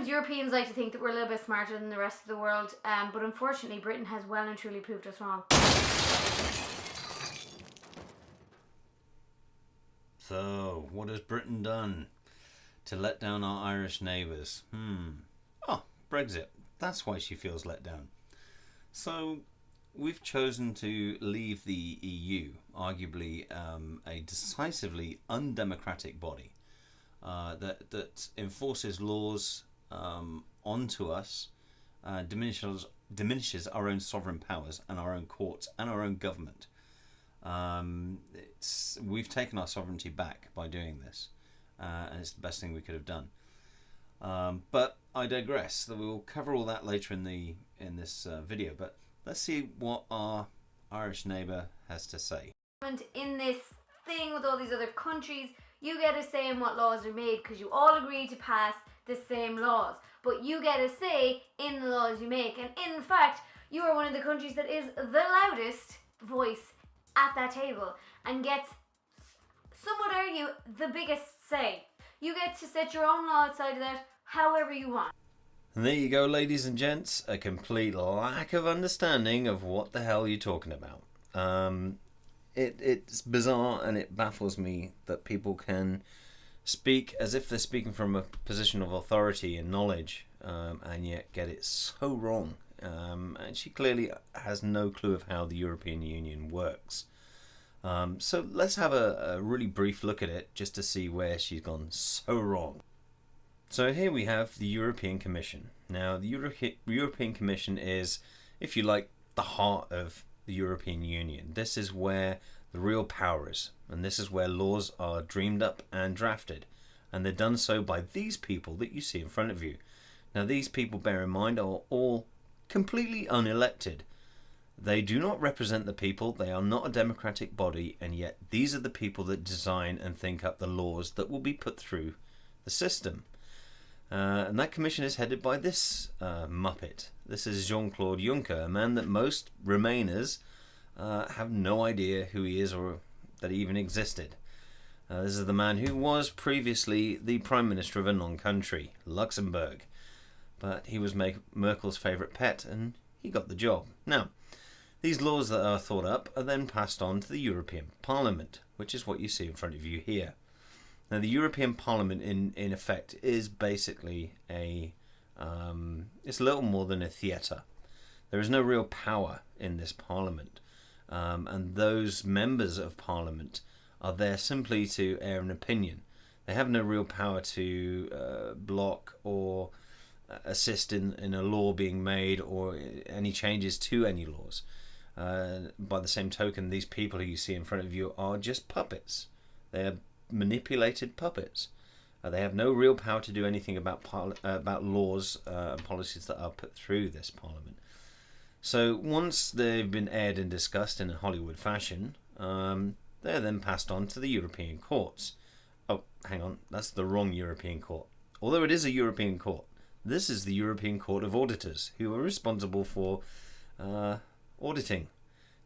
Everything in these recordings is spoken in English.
Sometimes Europeans like to think that we're a little bit smarter than the rest of the world, but unfortunately Britain has well and truly proved us wrong. So, what has Britain done to let down our Irish neighbours? Oh, Brexit. That's why she feels let down. So, we've chosen to leave the EU, arguably a decisively undemocratic body that enforces laws onto us, diminishes our own sovereign powers and our own courts and our own government. We've taken our sovereignty back by doing this, and it's the best thing we could have done. But I digress. We'll cover all that later in this video. But let's see what our Irish neighbour has to say. In this thing with all these other countries, you get a say in what laws are made because you all agree to pass the same laws. But you get a say in the laws you make. And in fact, you are one of the countries that is the loudest voice at that table and gets, some would argue, the biggest say. You get to set your own law outside of that however you want. And there you go, ladies and gents, a complete lack of understanding of what the hell you're talking about. It's bizarre, and it baffles me that people can speak as if they're speaking from a position of authority and knowledge, and yet get it so wrong. And she clearly has no clue of how the European Union works. So let's have a really brief look at it just to see where she's gone so wrong. So here we have the European Commission. Now, the European Commission is, if you like, the heart of the European Union. This is where the real power is, and this is where laws are dreamed up and drafted. And they're done so by these people that you see in front of you. Now, these people, bear in mind, are all completely unelected. They do not represent the people, they are not a democratic body, and yet these are the people that design and think up the laws that will be put through the system. And that commission is headed by this muppet. This is Jean-Claude Juncker, a man that most Remainers have no idea who he is or that he even existed. This is the man who was previously the Prime Minister of a non-country, Luxembourg. But he was Merkel's favourite pet, and he got the job. Now, these laws that are thought up are then passed on to the European Parliament, which is what you see in front of you here. Now, the European Parliament, in effect, is basically it's little more than a theatre. There is no real power in this Parliament, and those members of Parliament are there simply to air an opinion. They have no real power to block or assist in a law being made or any changes to any laws. By the same token, these people who you see in front of you are just puppets. They are manipulated puppets. They have no real power to do anything about laws and policies that are put through this Parliament. So once they've been aired and discussed in a Hollywood fashion, they're then passed on to the European courts. Oh, hang on, that's the wrong European court. Although it is a European court, this is the European Court of Auditors, who are responsible for auditing.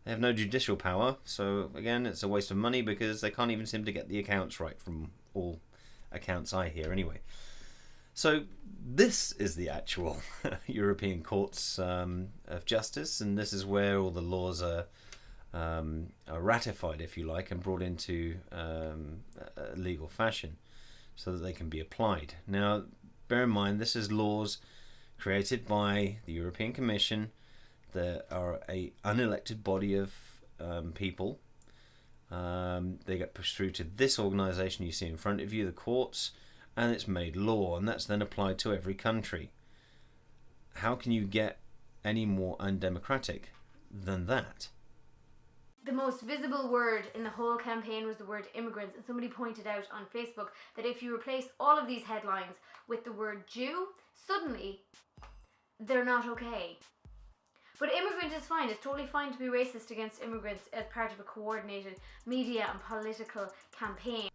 They have no judicial power, so again, it's a waste of money because they can't even seem to get the accounts right from all accounts I hear anyway. So this is the actual European Courts of Justice, and this is where all the laws are ratified, if you like, and brought into a legal fashion so that they can be applied. Now, bear in mind, this is laws created by the European Commission that are a unelected body of people. They get pushed through to this organisation you see in front of you, the courts, and it's made law, and that's then applied to every country. How can you get any more undemocratic than that? The most visible word in the whole campaign was the word immigrants, and somebody pointed out on Facebook that if you replace all of these headlines with the word Jew, suddenly they're not okay. But immigrant is fine. It's totally fine to be racist against immigrants as part of a coordinated media and political campaign.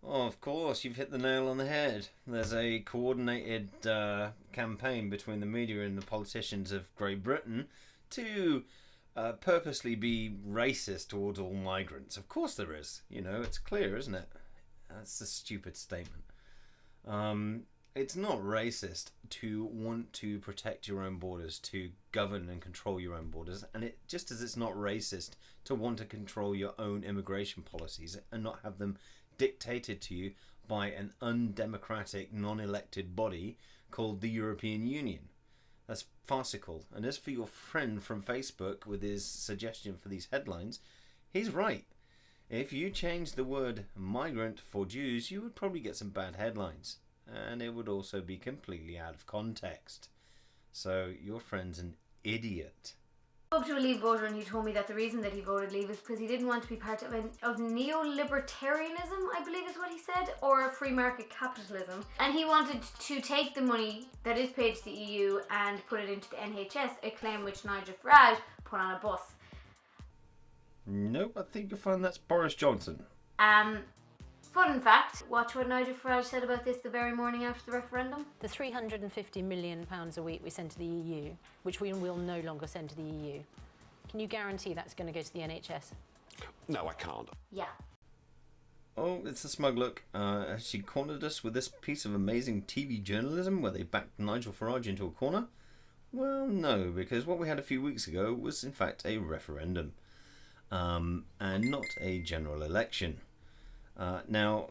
Oh, of course, you've hit the nail on the head. There's a coordinated campaign between the media and the politicians of Great Britain to purposely be racist towards all migrants. Of course there is. You know, it's clear, isn't it? That's a stupid statement. It's not racist to want to protect your own borders, to govern and control your own borders, and just as it's not racist to want to control your own immigration policies and not have them dictated to you by an undemocratic, non-elected body called the European Union. That's farcical. And as for your friend from Facebook with his suggestion for these headlines, he's right. If you changed the word migrant for Jews, you would probably get some bad headlines. And it would also be completely out of context. So your friend's an idiot. I spoke to a Leave voter and he told me that the reason that he voted Leave is because he didn't want to be part of neolibertarianism, I believe is what he said, or free market capitalism. And he wanted to take the money that is paid to the EU and put it into the NHS, a claim which Nigel Farage put on a bus. Nope, I think you'll find that's Boris Johnson. Fun fact, watch what Nigel Farage said about this the very morning after the referendum. The £350 million a week we send to the EU, which we will no longer send to the EU, can you guarantee that's going to go to the NHS? No, I can't. Yeah. Oh, it's a smug look. She cornered us with this piece of amazing TV journalism where they backed Nigel Farage into a corner? Well, no, because what we had a few weeks ago was in fact a referendum, and not a general election. Now,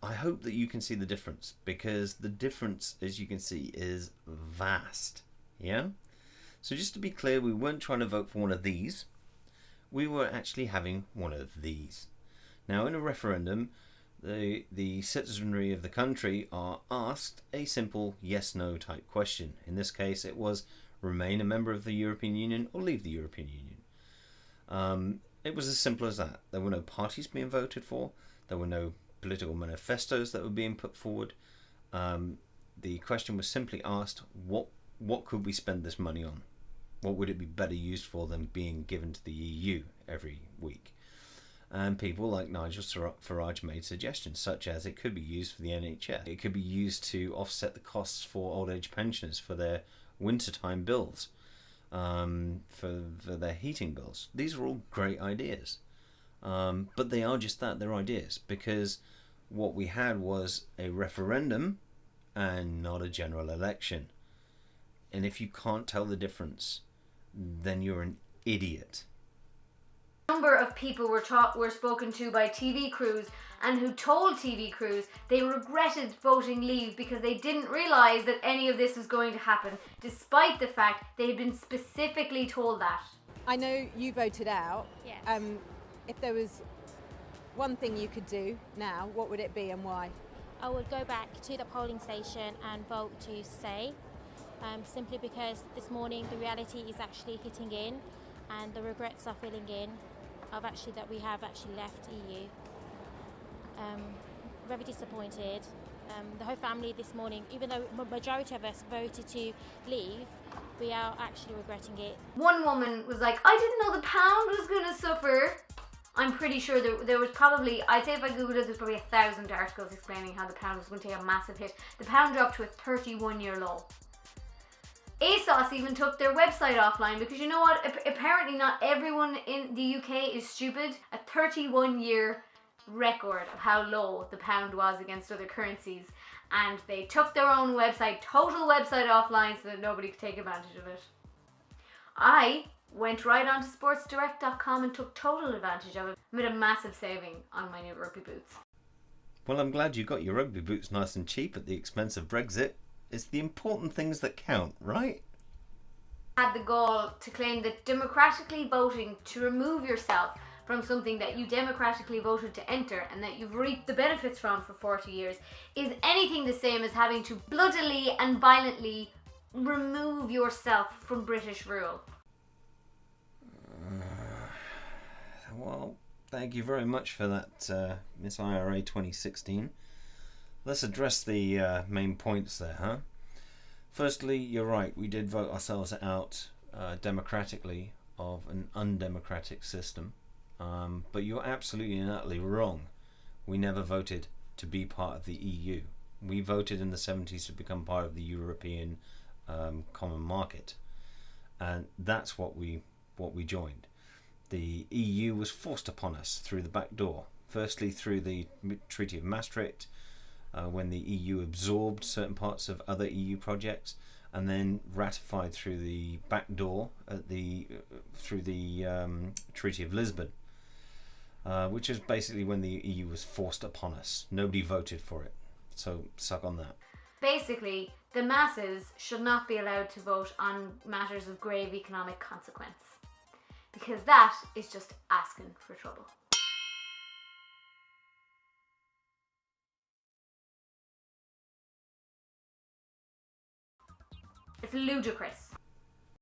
I hope that you can see the difference, because the difference, as you can see, is vast. Yeah? So just to be clear, we weren't trying to vote for one of these. We were actually having one of these. Now, in a referendum, the citizenry of the country are asked a simple yes-no type question. In this case, it was remain a member of the European Union or leave the European Union. It was as simple as that. There were no parties being voted for. There were no political manifestos that were being put forward. The question was simply asked, what could we spend this money on? What would it be better used for than being given to the EU every week? And people like Nigel Farage made suggestions, such as it could be used for the NHS. It could be used to offset the costs for old age pensioners for their wintertime bills. For their heating bills. These are all great ideas, but they are just that, they're ideas, because what we had was a referendum and not a general election. And if you can't tell the difference, then you're an idiot. A number of people were spoken to by TV crews and who told TV crews they regretted voting Leave because they didn't realise that any of this was going to happen, despite the fact they had been specifically told that. I know you voted out. Yes. If there was one thing you could do now, what would it be and why? I would go back to the polling station and vote to stay, simply because this morning the reality is actually hitting in and the regrets are filling in of that we have actually left EU. Very disappointed. The whole family this morning, even though the majority of us voted to leave, we are actually regretting it. One woman was like, I didn't know the pound was going to suffer. I'm pretty sure there was probably, I'd say if I googled it, there's probably 1,000 articles explaining how the pound was going to take a massive hit. The pound dropped to a 31-year low. ASOS even took their website offline because you know what? Apparently not everyone in the UK is stupid. A 31-year record of how low the pound was against other currencies, and they took their own website, total website offline, so that nobody could take advantage of it. I went right onto sportsdirect.com and took total advantage of it. Made a massive saving on my new rugby boots. Well, I'm glad you got your rugby boots nice and cheap at the expense of Brexit. It's the important things that count, right? Had the goal to claim that democratically voting to remove yourself from something that you democratically voted to enter and that you've reaped the benefits from for 40 years is anything the same as having to bloodily and violently remove yourself from British rule. Well, thank you very much for that, Miss IRA 2016. Let's address the main points there, huh? Firstly, you're right, we did vote ourselves out democratically of an undemocratic system. But you're absolutely and utterly wrong. We never voted to be part of the EU. We voted in the 70s to become part of the European common market. And that's what we joined. The EU was forced upon us through the back door. Firstly through the Treaty of Maastricht, when the EU absorbed certain parts of other EU projects and then ratified through the back door through the Treaty of Lisbon, which is basically when the EU was forced upon us. Nobody voted for it, so suck on that. Basically, the masses should not be allowed to vote on matters of grave economic consequence, because that is just asking for trouble. It's ludicrous.